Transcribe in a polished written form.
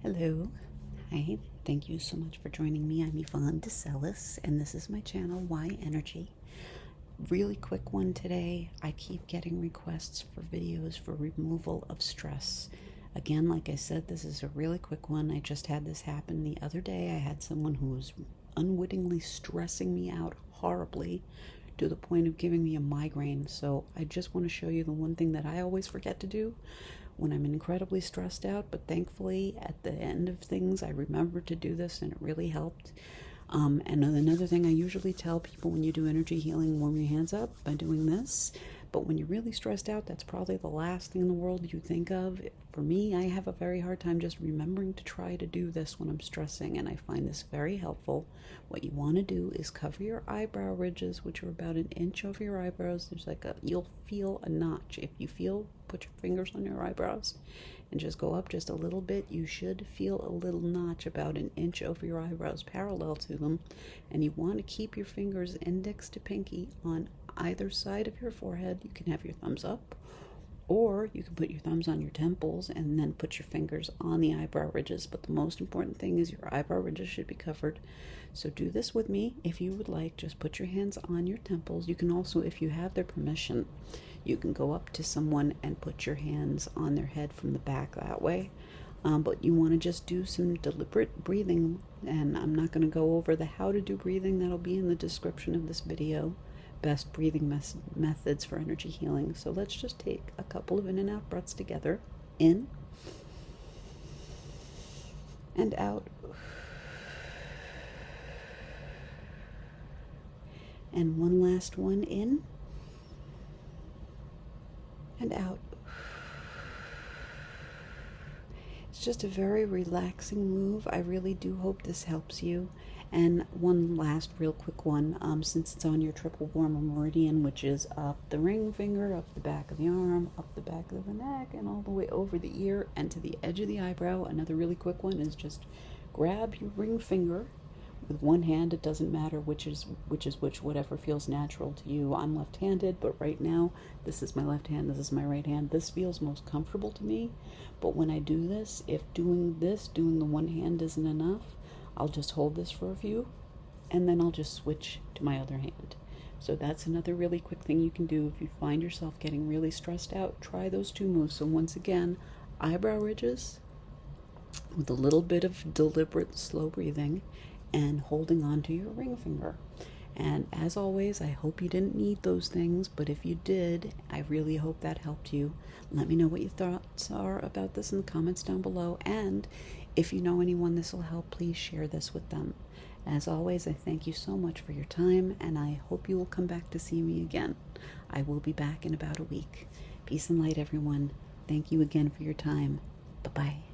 Hello. Hi. Thank you so much for joining me. I'm Yvonne DeCellis, and this is my channel, Why Energy. Really quick one today. I keep getting requests for videos for removal of stress. Again, like I said, this is a really quick one. I just had this happen the other day. I had someone who was unwittingly stressing me out horribly to the point of giving me a migraine. So I just want to show you the one thing that I always forget to do when I'm incredibly stressed out, but thankfully at the end of things I remembered to do this and it really helped. And another thing I usually tell people when you do energy healing, warm your hands up by doing this. But when you're really stressed out, that's probably the last thing in the world you think of. For me, I have a very hard time just remembering to try to do this when I'm stressing, and I find this very helpful. What you want to do is cover your eyebrow ridges, which are about an inch over your eyebrows. There's you'll feel a notch. If you feel, put your fingers on your eyebrows and just go up just a little bit. You should feel a little notch about an inch over your eyebrows parallel to them, and you want to keep your fingers index to pinky on either side of your forehead. You can have your thumbs up, or you can put your thumbs on your temples and then put your fingers on the eyebrow ridges. But the most important thing is your eyebrow ridges should be covered. So do this with me if you would like. Just put your hands on your temples. You can also, if you have their permission, you can go up to someone and put your hands on their head from the back that way. But you want to just do some deliberate breathing, and I'm not going to go over the how to do breathing. That'll be in the description of this video. Best breathing methods for energy healing. So let's just take a couple of in and out breaths together. In and out. And one last one, in and out. It's just a very relaxing move. I really do hope this helps you. And one last real quick one, since it's on your triple warmer meridian, which is up the ring finger, up the back of the arm, up the back of the neck, and all the way over the ear and to the edge of the eyebrow. Another really quick one is just grab your ring finger with one hand. It doesn't matter which is which, whatever feels natural to you. I'm left-handed, but right now this is my left hand, this is my right hand. This feels most comfortable to me. But when I do this, if doing the one hand isn't enough, I'll just hold this for a few, and then I'll just switch to my other hand. So that's another really quick thing you can do if you find yourself getting really stressed out. Try those two moves. So once again, eyebrow ridges with a little bit of deliberate slow breathing and holding on to your ring finger. And as always, I hope you didn't need those things, but if you did, I really hope that helped you. Let me know what your thoughts are about this in the comments down below, and if you know anyone this will help, please share this with them. As always, I thank you so much for your time, and I hope you will come back to see me again. I will be back in about a week. Peace and light, everyone. Thank you again for your time. Bye-bye.